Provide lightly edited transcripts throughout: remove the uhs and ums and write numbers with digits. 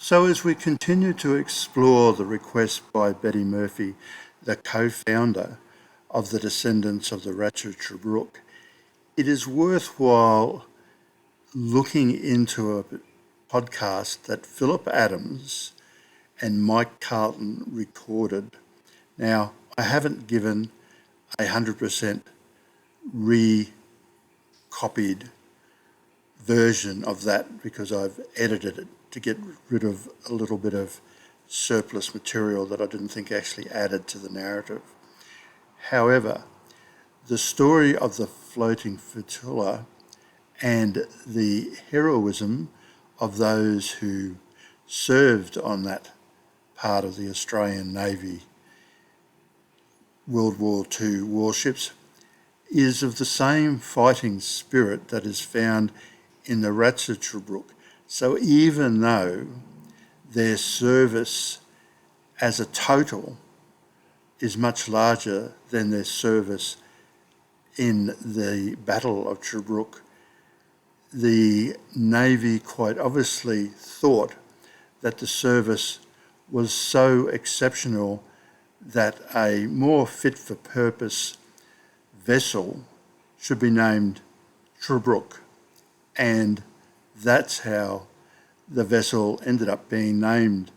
So as we continue to explore the request by Betty Murphy, the co-founder of the descendants of the Rats of Tobruk, it is worthwhile looking into a podcast that Philip Adams and Mike Carlton recorded. Now, I haven't given 100% recopied version of that because I've edited it to get rid of a little bit of surplus material that I didn't think actually added to the narrative. However, the story of the floating flotilla and the heroism of those who served on that part of the Australian Navy World War II warships is of the same fighting spirit that is found in the Rats of Tobruk. So even though their service as a total is much larger than their service in the Battle of Tobruk, the Navy quite obviously thought that the service was so exceptional that a more fit-for-purpose vessel should be named Tobruk. And that's how the vessel ended up being named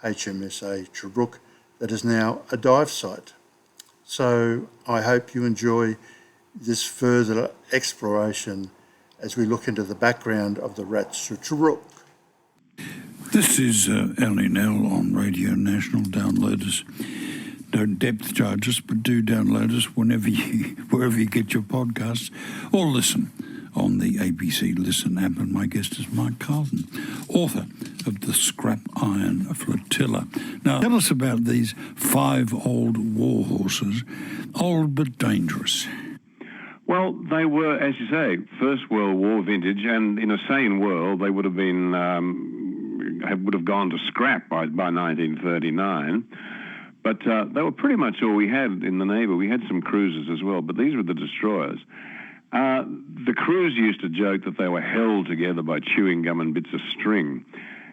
HMS Tobruk, that is now a dive site. So I hope you enjoy this further exploration as we look into the background of the Rats of Tobruk. This is LNL on Radio National. Download us. No depth charges, but do download us wherever you get your podcasts, or listen on the ABC Listen app. And my guest is Mike Carlton, author of the Scrap Iron Flotilla. Now, tell us about these 5 old war horses, old but dangerous. Well, they were, as you say, First World War vintage, and in a sane world, they would have been would have gone to scrap by 1939. But they were pretty much all we had in the Navy. We had some cruisers as well, but these were the destroyers. The crews used to joke that they were held together by chewing gum and bits of string,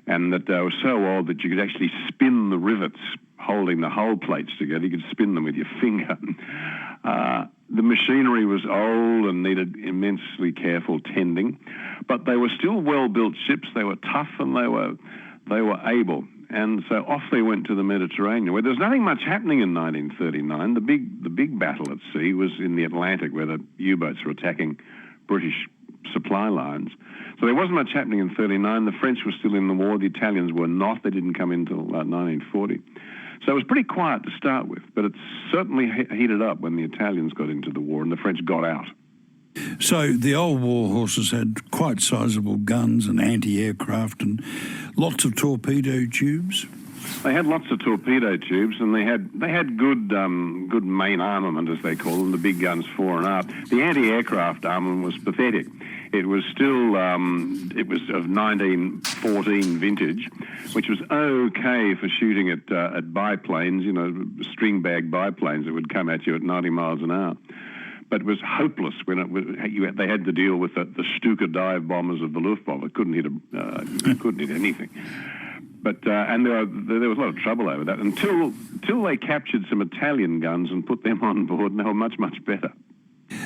and that they were so old that you could actually spin the rivets holding the hull plates together. You could spin them with your finger. The machinery was old and needed immensely careful tending, but they were still well-built ships. They were tough and they were able. And so off they went to the Mediterranean, where there was nothing much happening in 1939. The big battle at sea was in the Atlantic, where the U-boats were attacking British supply lines. So there wasn't much happening in 39. The French were still in the war. The Italians were not. They didn't come in until 1940. So it was pretty quiet to start with, but it certainly heated up when the Italians got into the war and the French got out. So the old war horses had quite sizable guns and anti-aircraft and lots of torpedo tubes. They had lots of torpedo tubes, and they had good main armament, as they call them, the big guns fore and aft. The anti-aircraft armament was pathetic. It was still it was of 1914 vintage, which was okay for shooting at biplanes, string bag biplanes that would come at you at 90 miles an hour. But it was hopeless when they had to deal with the Stuka dive bombers of the Luftwaffe. It couldn't hit anything. But and there was a lot of trouble over that until they captured some Italian guns and put them on board, and they were much better.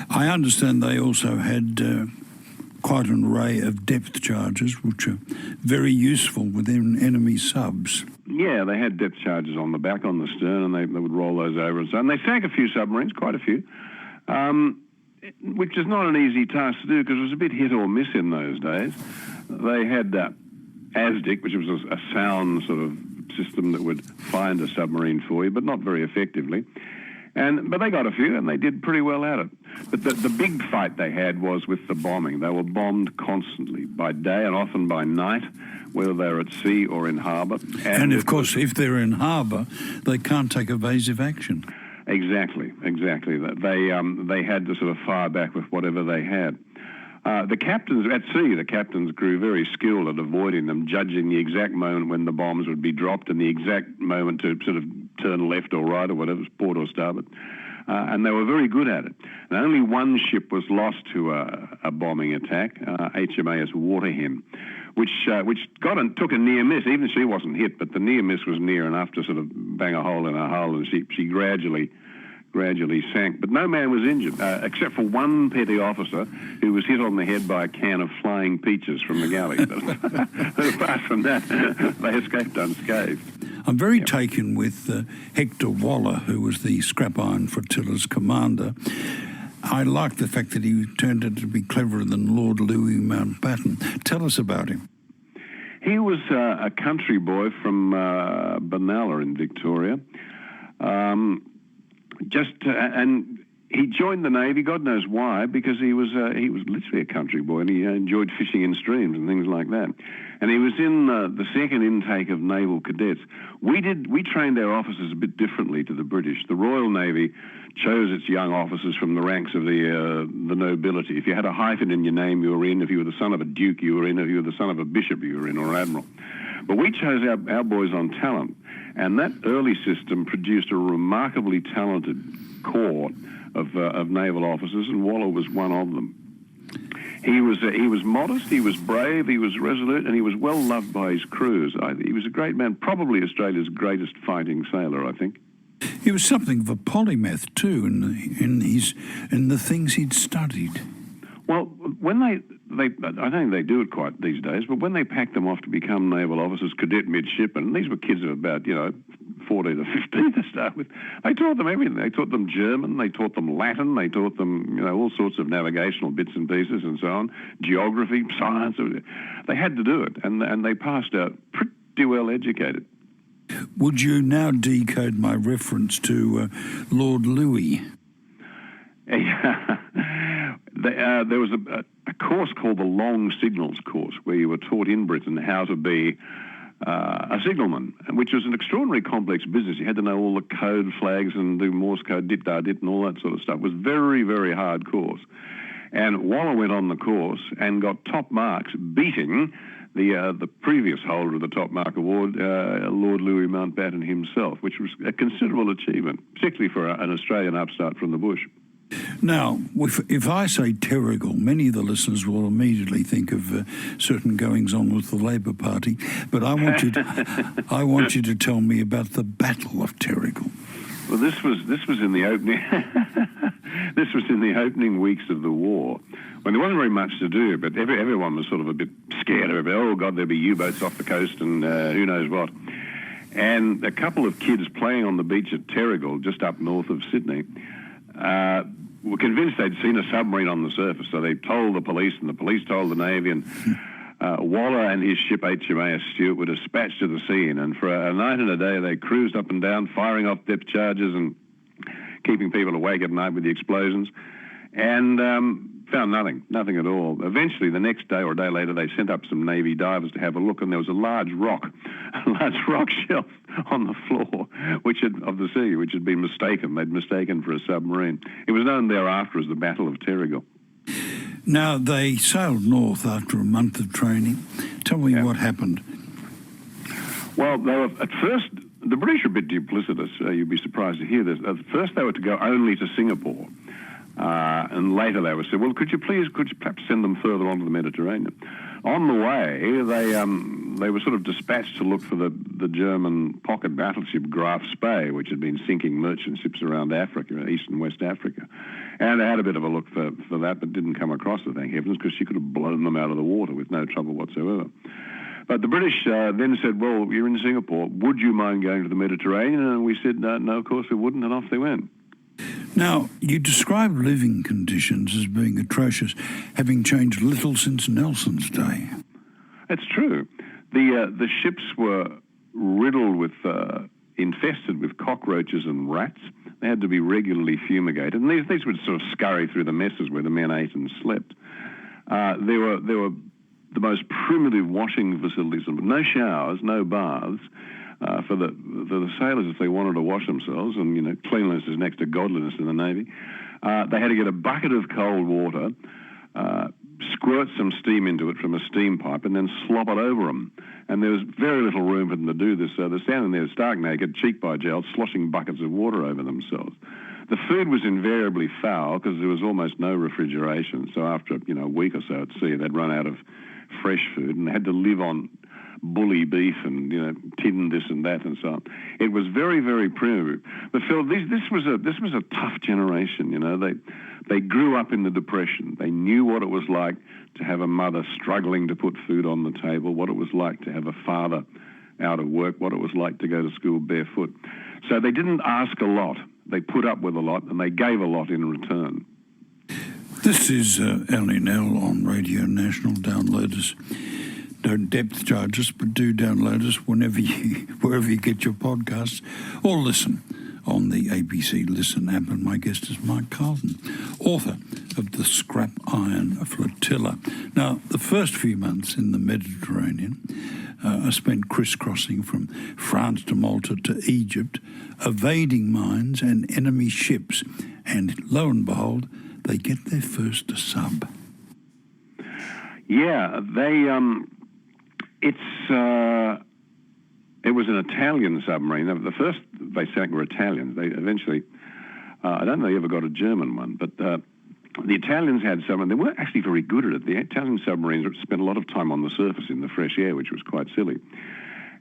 I understand they also had quite an array of depth charges, which are very useful within enemy subs. Yeah, they had depth charges on the back, on the stern, and they would roll those over and so on. They sank a few submarines, quite a few. Which is not an easy task to do because it was a bit hit or miss in those days. They had ASDIC, which was a sound sort of system that would find a submarine for you, but not very effectively. But they got a few, and they did pretty well at it. But the big fight they had was with the bombing. They were bombed constantly, by day and often by night, whether they're at sea or in harbour. And of course, if they're in harbour, they can't take evasive action. Exactly. They had to sort of fire back with whatever they had. The captains at sea, the captains grew very skilled at avoiding them, judging the exact moment when the bombs would be dropped and the exact moment to sort of turn left or right or whatever, port or starboard. And they were very good at it. And only one ship was lost to a bombing attack, HMAS Waterhen, which took a near miss. Even she wasn't hit, but the near miss was near enough to sort of bang a hole in her hull, and she gradually sank. But no man was injured, except for one petty officer who was hit on the head by a can of flying peaches from the galley. But apart from that, they escaped unscathed. I'm very taken with Hector Waller, who was the Scrap Iron Flotilla's commander. I like the fact that he turned out to be cleverer than Lord Louis Mountbatten. Tell us about him. He was a country boy from Benalla in Victoria. And he joined the Navy, God knows why, because he was literally a country boy, and he enjoyed fishing in streams and things like that. And he was in the second intake of naval cadets. We trained our officers a bit differently to the British. The Royal Navy chose its young officers from the ranks of the nobility. If you had a hyphen in your name, you were in. If you were the son of a duke, you were in. If you were the son of a bishop, you were in, or admiral. But we chose our boys on talent, and that early system produced a remarkably talented corps of naval officers, and Waller was one of them. He was modest, he was brave, he was resolute, and he was well loved by his crews. He was a great man, probably Australia's greatest fighting sailor, I think. He was something of a polymath too, in the things he'd studied. Well, when they I don't think they do it quite these days, but when they packed them off to become naval officers, cadet midshipmen, and these were kids of about 14 or 15 to start with, they taught them everything. They taught them German, they taught them Latin, they taught them all sorts of navigational bits and pieces and so on, geography, science. They had to do it, and they passed out pretty well educated. Would you now decode my reference to Lord Louis? There was a course called the Long Signals course, where you were taught in Britain how to be a signalman, which was an extraordinarily complex business. You had to know all the code flags and do Morse code, dit-da-dit, and all that sort of stuff. It was very, very hard course. And Waller went on the course and got top marks, beating the previous holder of the top mark award, Lord Louis Mountbatten himself, which was a considerable achievement, particularly for an Australian upstart from the bush. Now, if I say Terrigal, many of the listeners will immediately think of certain goings-on with the Labor Party, but I want you to tell me about the Battle of Terrigal. Well, this was in the opening. This was in the opening weeks of the war, when there wasn't very much to do, but everyone was sort of a bit scared of it. Oh God, there'll be U-boats off the coast and who knows what. And a couple of kids playing on the beach at Terrigal, just up north of Sydney, were convinced they'd seen a submarine on the surface, so they told the police, and the police told the Navy, and Waller and his ship HMAS Stewart were dispatched to the scene, and for a night and a day they cruised up and down, firing off depth charges and keeping people awake at night with the explosions, and found nothing at all. Eventually, the next day or a day later, they sent up some Navy divers to have a look, and there was a large rock shelf on the floor, of the sea, which had been mistaken. They'd mistaken for a submarine. It was known thereafter as the Battle of Terrigal. Now, they sailed north after a month of training. Tell me what happened. Well, they were, at first, the British are a bit duplicitous. You'd be surprised to hear this. At first, they were to go only to Singapore. And later they were said, well, could you perhaps send them further on to the Mediterranean? On the way, they were sort of dispatched to look for the German pocket battleship Graf Spee, which had been sinking merchant ships around Africa, East and West Africa. And they had a bit of a look for that, but didn't come across her, thank heavens, because she could have blown them out of the water with no trouble whatsoever. But the British then said, well, you're in Singapore, would you mind going to the Mediterranean? And we said, no, of course we wouldn't, and off they went. Now, you describe living conditions as being atrocious, having changed little since Nelson's day. That's true. The ships were riddled with, infested with cockroaches and rats. They had to be regularly fumigated, and these would sort of scurry through the messes where the men ate and slept. There were the most primitive washing facilities, no showers, no baths. For the sailors, if they wanted to wash themselves, and cleanliness is next to godliness in the Navy, they had to get a bucket of cold water, squirt some steam into it from a steam pipe, and then slop it over them. And there was very little room for them to do this, so they're standing there stark naked, cheek by jowl, sloshing buckets of water over themselves. The food was invariably foul because there was almost no refrigeration. So after a week or so at sea, they'd run out of fresh food, and they had to live on bully beef and tin this and that and so on. It was very, very primitive. But Phil, this was a tough generation. They grew up in the Depression. They knew what it was like to have a mother struggling to put food on the table, what it was like to have a father out of work, what it was like to go to school barefoot. So they didn't ask a lot. They put up with a lot, and they gave a lot in return. This is Ellie Nell on Radio National. Download us. Don't depth charge us, but do download us wherever you get your podcasts, or listen on the ABC Listen app. And my guest is Mike Carlton, author of the Scrap Iron Flotilla. Now, the first few months in the Mediterranean, I spent crisscrossing from France to Malta to Egypt, evading mines and enemy ships, and lo and behold, they get their first sub. Yeah, it was an Italian submarine. The first they sank were Italians. They eventually, I don't know they ever got a German one, but the Italians had submarines. They weren't actually very good at it. The Italian submarines spent a lot of time on the surface in the fresh air, which was quite silly.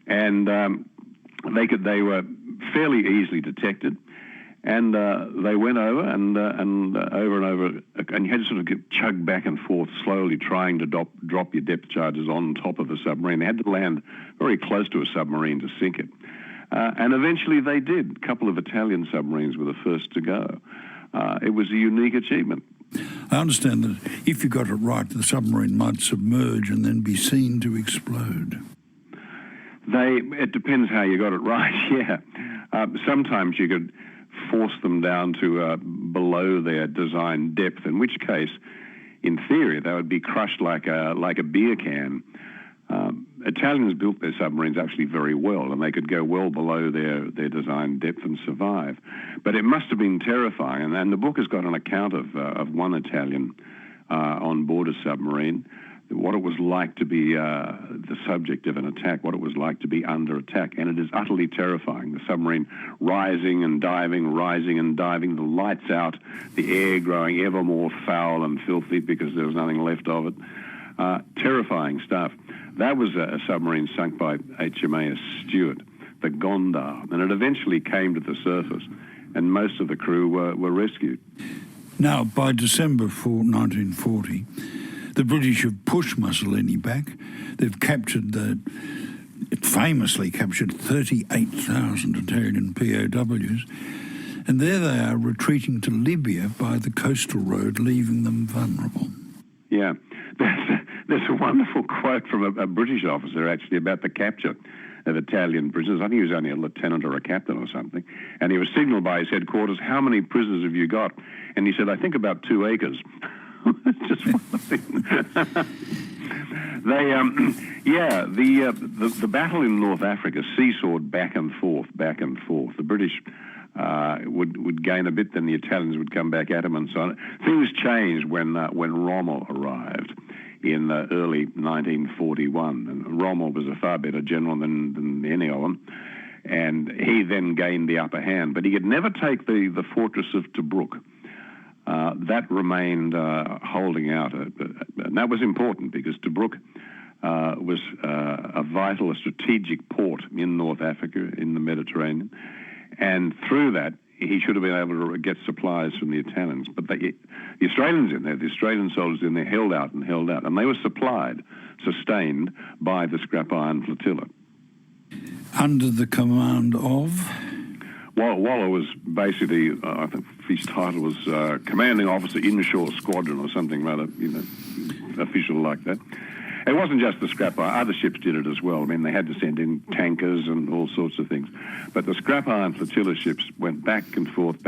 And they were fairly easily detected. And they went over and over and over, and you had to sort of chug back and forth slowly, trying to drop your depth charges on top of a submarine. They had to land very close to a submarine to sink it. And eventually they did. A couple of Italian submarines were the first to go. It was a unique achievement. I understand that if you got it right, the submarine might submerge and then be seen to explode. It depends how you got it right, yeah. Sometimes you could force them down to below their design depth, in which case, in theory, they would be crushed like a beer can. Italians built their submarines actually very well, and they could go well below their design depth and survive. But it must have been terrifying, and the book has got an account of one Italian on board a submarine, what it was like to be the subject of an attack, what it was like to be under attack, and it is utterly terrifying. The submarine rising and diving, the lights out, the air growing ever more foul and filthy because there was nothing left of it. Terrifying stuff. That was a submarine sunk by HMAS Stuart, the Gondar, and it eventually came to the surface, and most of the crew were rescued. Now, by December 1940, the British have pushed Mussolini back. They've famously captured 38,000 Italian POWs, and there they are retreating to Libya by the coastal road, leaving them vulnerable. Yeah, there's a wonderful quote from a British officer actually about the capture of Italian prisoners. I think he was only a lieutenant or a captain or something, and he was signalled by his headquarters, "How many prisoners have you got?" And he said, "I think about 2 acres." It's just one thing. The battle in North Africa seesawed back and forth. The British would gain a bit, then the Italians would come back at them, and so on. Things changed when Rommel arrived in early 1941, and Rommel was a far better general than any of them, and he then gained the upper hand. But he could never take the fortress of Tobruk. That remained holding out, and that was important because Tobruk was a vital, strategic port in North Africa, in the Mediterranean, and through that he should have been able to get supplies from the Italians. But the Australians in there, the Australian soldiers in there held out, and they were sustained by the Scrap Iron Flotilla. Under the command of? Waller was basically, I think his title was Commanding Officer Inshore Squadron or something rather, official like that. It wasn't just the Scrap Iron, other ships did it as well. I mean, they had to send in tankers and all sorts of things. But the Scrap Iron Flotilla ships went back and forth,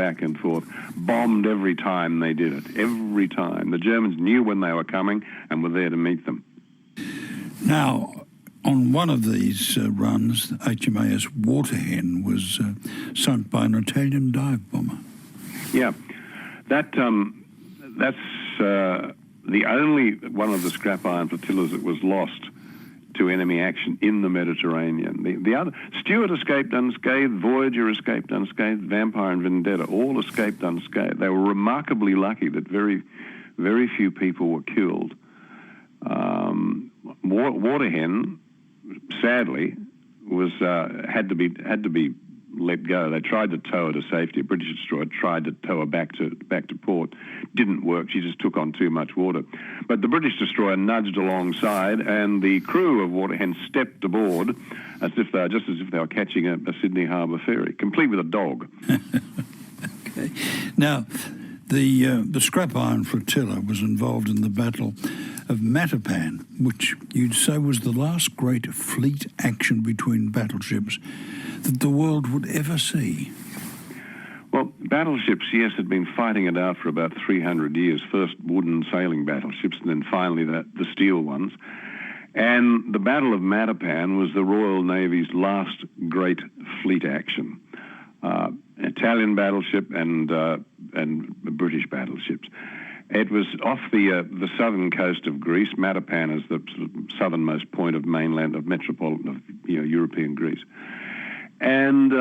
bombed every time they did it, every time. The Germans knew when they were coming and were there to meet them. Now, on one of these runs, HMAS Waterhen was sunk by an Italian dive bomber. Yeah, that's the only one of the Scrap Iron Flotillas that was lost to enemy action in the Mediterranean. The other, Stuart escaped unscathed, Voyager escaped unscathed, Vampire and Vendetta all escaped unscathed. They were remarkably lucky that very, very few people were killed. Waterhen, sadly, was had to be let go. They tried to tow her to safety. A British destroyer tried to tow her back to port. Didn't work. She just took on too much water. But the British destroyer nudged alongside, and the crew of Waterhen stepped aboard as if they were catching a Sydney Harbour ferry, complete with a dog. Okay. Now, the Scrap Iron Flotilla was involved in the Battle of Matapan, which you'd say was the last great fleet action between battleships that the world would ever see. Well, battleships, yes, had been fighting it out for about 300 years. First wooden sailing battleships, and then finally the steel ones. And the Battle of Matapan was the Royal Navy's last great fleet action. Italian battleship and British battleships. It was off the southern coast of Greece. Matapan is the sort of southernmost point of mainland of metropolitan European Greece, and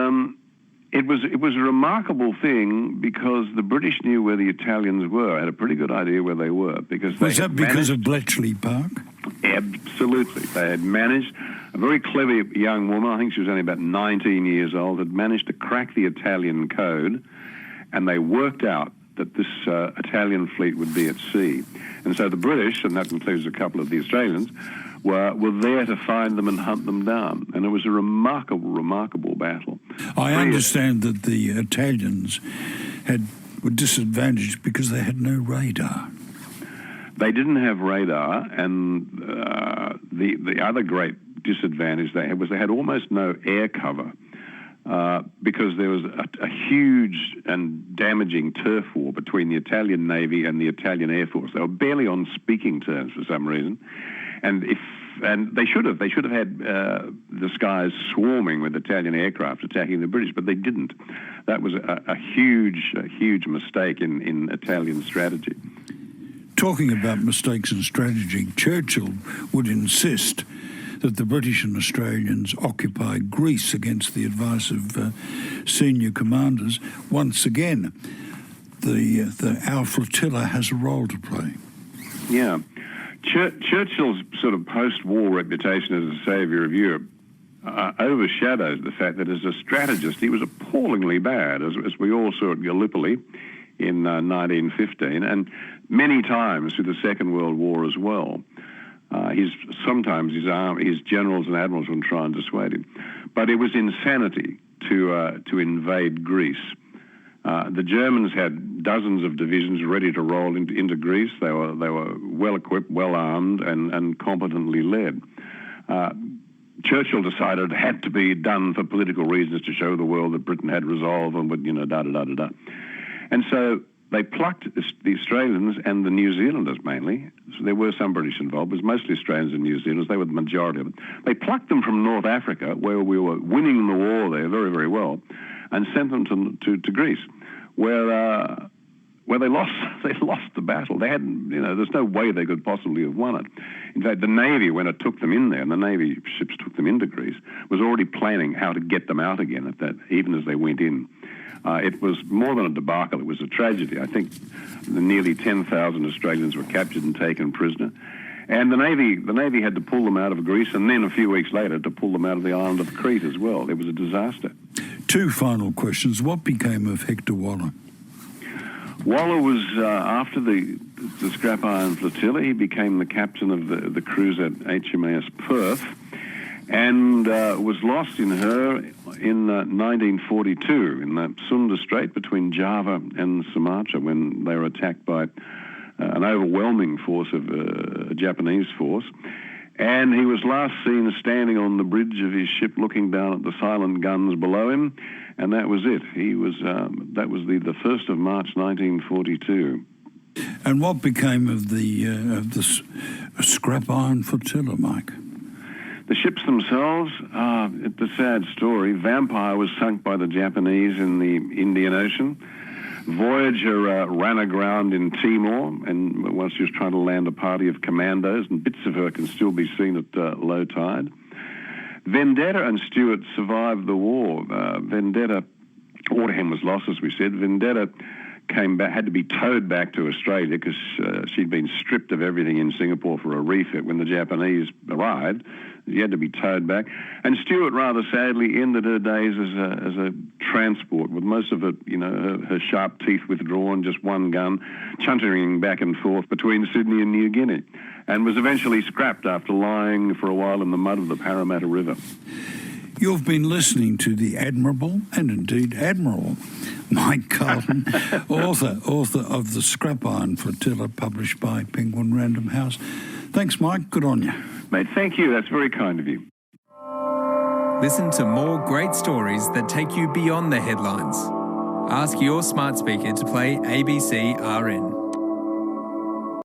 it was a remarkable thing because the British knew where the Italians were. Had a pretty good idea where they were because was that because of Bletchley Park? Absolutely, they had managed. A very clever young woman, I think she was only about 19 years old, had managed to crack the Italian code, and they worked out that this Italian fleet would be at sea. And so the British, and that includes a couple of the Australians, were there to find them and hunt them down. And it was a remarkable battle. I understand that the Italians were disadvantaged because they had no radar. They didn't have radar, and the other great disadvantage they had was they had almost no air cover. Because there was a huge and damaging turf war between the Italian Navy and the Italian Air Force. They were barely on speaking terms for some reason, and they should have had the skies swarming with Italian aircraft attacking the British, but they didn't. That was a huge mistake in Italian strategy. Talking about mistakes in strategy, Churchill would insist that the British and Australians occupy Greece against the advice of senior commanders. Once again, our flotilla has a role to play. Yeah. Churchill's sort of post-war reputation as a saviour of Europe overshadows the fact that as a strategist he was appallingly bad, as we all saw at Gallipoli in 1915, and many times through the Second World War as well. Sometimes his generals and admirals would try and dissuade him, but it was insanity to invade Greece. The Germans had dozens of divisions ready to roll into Greece. They were well equipped, well armed, and competently led. Churchill decided it had to be done for political reasons to show the world that Britain had resolve and would da-da-da-da-da. And so they plucked the Australians and the New Zealanders mainly. So there were some British involved, but it was mostly Australians and New Zealanders. They were the majority of it. They plucked them from North Africa, where we were winning the war there very, very well, and sent them to Greece, where they lost the battle. They hadn't, there's no way they could possibly have won it. In fact, the Navy, when it took them in there, and the Navy ships took them into Greece, was already planning how to get them out again even as they went in. It was more than a debacle, it was a tragedy. I think nearly 10,000 Australians were captured and taken prisoner. And the Navy had to pull them out of Greece, and then a few weeks later to pull them out of the island of Crete as well. It was a disaster. Two final questions. What became of Hector Waller? Waller was, after the Scrap Iron Flotilla, he became the captain of the cruiser HMAS Perth, and was lost in her in 1942 in the Sunda Strait between Java and Sumatra when they were attacked by an overwhelming force of a Japanese force. And he was last seen standing on the bridge of his ship looking down at the silent guns below him, and that was it. He was that was the 1st of March 1942. And what became of the Scrap Iron Flotilla, Mike? The ships themselves, it's a sad story. Vampire was sunk by the Japanese in the Indian Ocean. Voyager ran aground in Timor, and while she was trying to land a party of commandos, and bits of her can still be seen at low tide. Vendetta and Stuart survived the war. Waterhen was lost, as we said. Vendetta came back, had to be towed back to Australia because she'd been stripped of everything in Singapore for a refit when the Japanese arrived. She had to be towed back. And Stewart rather sadly ended her days as a transport, with most of it, her sharp teeth withdrawn, just one gun, chuntering back and forth between Sydney and New Guinea, and was eventually scrapped after lying for a while in the mud of the Parramatta River. You've been listening to the admirable, and indeed admiral, Mike Carlton, author of the Scrap Iron Flotilla, published by Penguin Random House. Thanks, Mike. Good on you. Mate, thank you. That's very kind of you. Listen to more great stories that take you beyond the headlines. Ask your smart speaker to play ABC RN.